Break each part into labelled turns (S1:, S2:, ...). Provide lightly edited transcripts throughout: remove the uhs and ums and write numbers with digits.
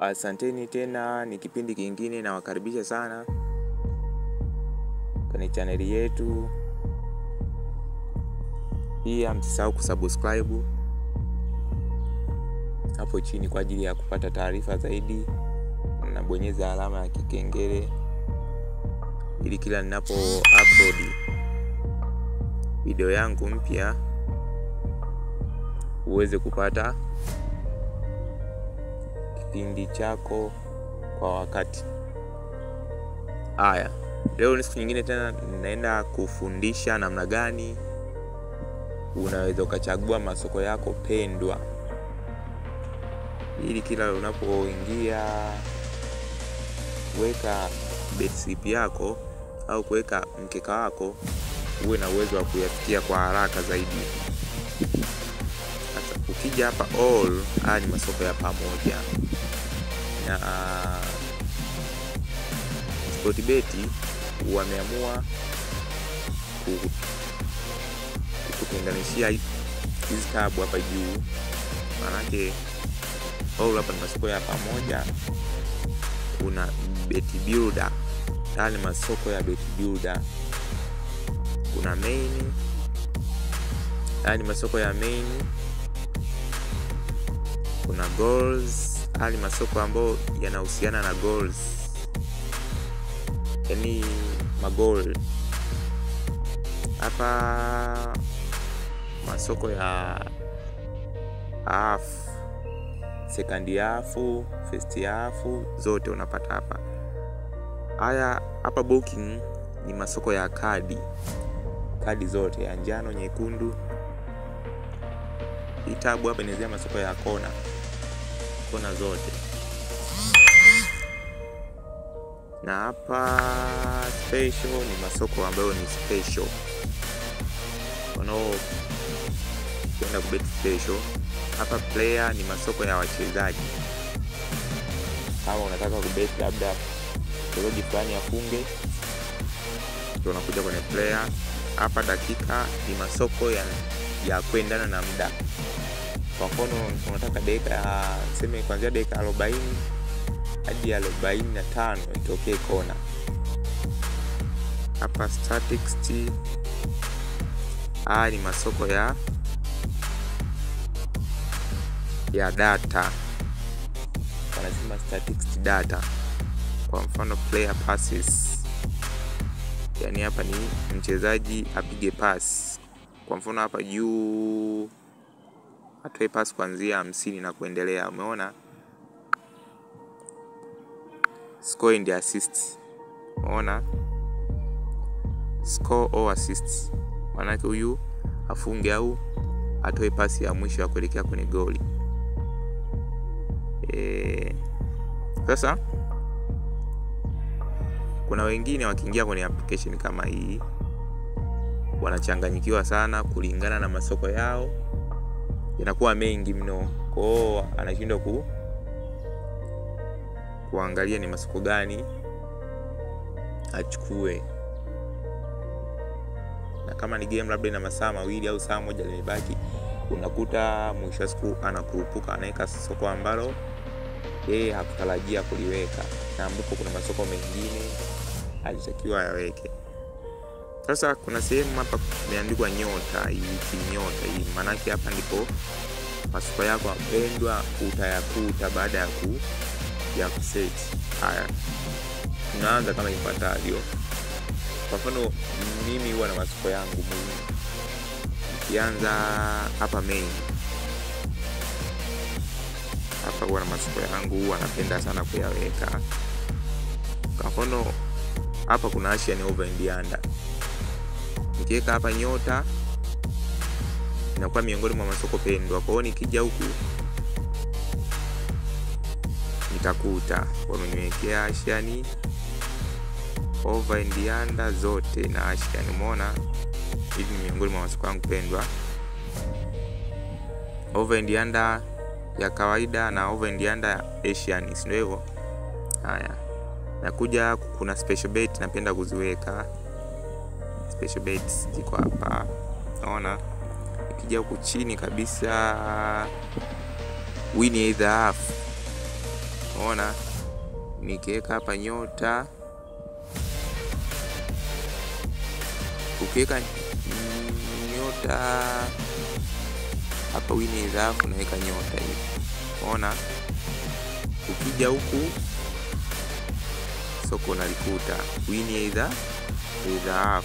S1: Asanteni tena, ni kipindi kingine na wakaribisha sana kwenye channel yetu. Pia msisahau kusubscribe hapo chini kwa ajili ya kupata taarifa zaidi. Unabonyeza alama ya kikengele ili kila ninapo upload video yangu mpya uweze kupata kipindi chako kwa wakati. Haya, leo ni siku nyingine tena ninaenda kufundisha namna gani unaweza ukachagua masoko yako pendwa, ili kila unapoingia kuweka bet slip yako au kuweka mkeka wako uwe na uwezo wa kuyafikia kwa haraka zaidi. Sasa ukija hapa haya ni masoko ya pamoja, na Sportbet wameamua kutenganishia hizi tabu hapa juu. Maanake hapa ni masoko ya pamoja, kuna bet builder, ni masoko ya bet builder, kuna main, ni masoko ya main, kuna goals, ni masoko ambayo yanahusiana na goals, yani magol. Hapa masoko ya half, second half, first half zote unapata hapa. Haya hapa booking ni masoko ya kadi zote ya njano, nyekundu. Itabu hapa inazia masoko ya kona zote. Na hapa special ni masoko ambayo ni special. Kwenda kubet special. Hapa player ni masoko ya wachezaji. Kama unataka kubet labda mchezaji fulani afunge, ndio unakuja kwenye player. Hapa dakika ni masoko ya kuendana na muda. Kwa mfano unataka dakika sema kuanzia dakika 40 hadi 45 itokee kona. Hapa statistics ni masoko ya data. Wanasema statistics data. Kwa mfano player passes, yani hapa ni mchezaji apige pass. Kwa mfano hapa juu atoe pass kuanzia 50 na kuendelea. Umeona? Score and assist. Umeona? Score or assist. Maana huyu afunge au atoe pasi ya mwisho ya kuelekea kwenye goli. Sasa kuna wengine wakiingia kwenye application kama hii wanachanganyikiwa sana kulingana na masoko yao yanakuwa mengi mno. Kwa hiyo anashindwa kuangalia ni masoko gani achukue. Na kama ni game labda ina masaa 2 au saa 1 limebaki, unakuta mwisho siku anakurupuka anaweka soko ambalo yeye hakutarajia kuliweka, na ambapo kuna masoko mengine alitakiwa yaweke. Sasa kuna sehemu hapa imeandikwa nyota hii. Maana yake hapa ndipo masoko yako yapendwa utayakuta baada ya kuset. Haya, tunaanza kama ifuatavyo. Kwa mfano mimi huwa na masoko yangu muhimu. Kianza hapa main. Hapa huwa na masoko yangu, huwa napenda sana kuyaweka. Kwa mfano hapa kuna Asian over and under. Nikiweka hapa nyota inakuwa miongoni mwa masoko pendwa. Kwa hiyo nikija huku nitakuta wameniwekea Asian over and under zote na Asian. Umeona? Hivi ni miongoni mwa masoko yangu pendwa. Over and under ya kawaida na over and under ya Asian, sio hivyo? Haya. Nakuja kuna special bet napenda kuziweka. Special bets ziko hapa. Unaona? Nikija huku chini kabisa win either half. Unaona, nikiweka hapa nyota, ukiweka nyota hapa win either unaweka nyota hii. Unaona, ukija huku soko unalikuta win either half.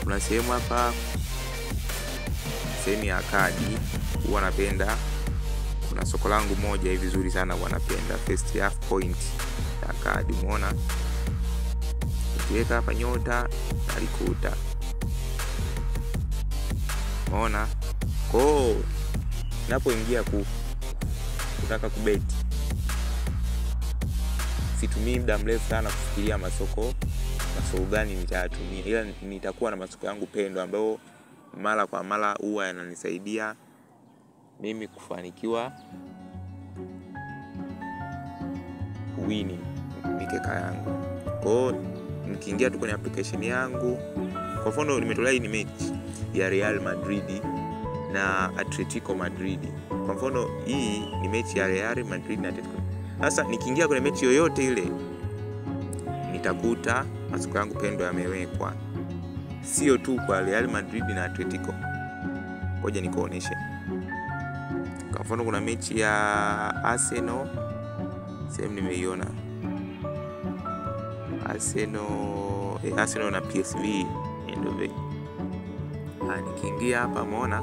S1: Kuna sehemu hapa, sehemu ya kadi huwa napenda. Kuna soko langu moja hivi vizuri sana huwa napenda first half point ya kadi. Umeona, ukiweka hapa nyota nalikuta. Umeona, kwa napoingia kutaka kubeti, situmii muda mrefu sana kufikiria masoko gani nitayatumia, ila nitakuwa na masoko yangu pendwa ambayo mara kwa mara huwa yananisaidia mimi kufanikiwa kuwini mikeka yangu. Kwa hiyo nikiingia tu kwenye application yangu, kwa mfano nimetolea hii ni mechi ya Real Madrid na Atletico Madrid. Kwa mfano hii ni mechi ya Real Madrid na Atletico. Sasa nikiingia kwenye mechi yoyote ile nitakuta masoko yangu pendwa yamewekwa. Sio tu kwa Real Madrid na Atletico. Ngoja nikuoneshe. Kwa mfano kuna mechi ya Arsenal, sehemu nimeiona. Arsenal na PSV Eindhoven. Nikiingia hapa umeona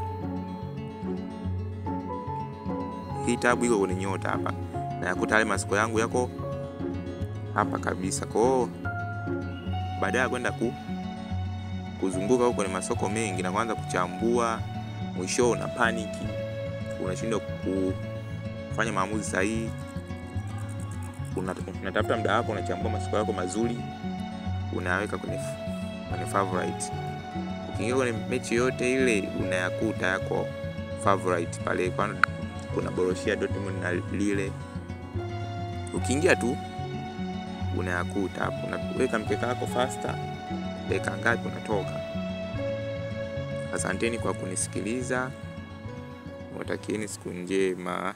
S1: hii tabu iko kwenye nyota hapa. Na yakuta yale masoko yangu yako hapa kabisa. Kwa hiyo baada ya kwenda kuzunguka huko kwenye masoko mengi na kuanza kuchambua, mwisho una paniki, unashindwa kufanya maamuzi sahihi. Unatafuta muda wako, unachambua masoko yako mazuri, unaweka kwenye favorite. Ukiingia kwenye mechi yote ile unayakuta yako favorite pale. Kwa kuna Borussia Dortmund na Lille. Ukiingia tu unayakuta hapo, unaweka mkeka wako faster, dakika ngapi unatoka. Asanteni kwa kunisikiliza. Watakieni siku njema.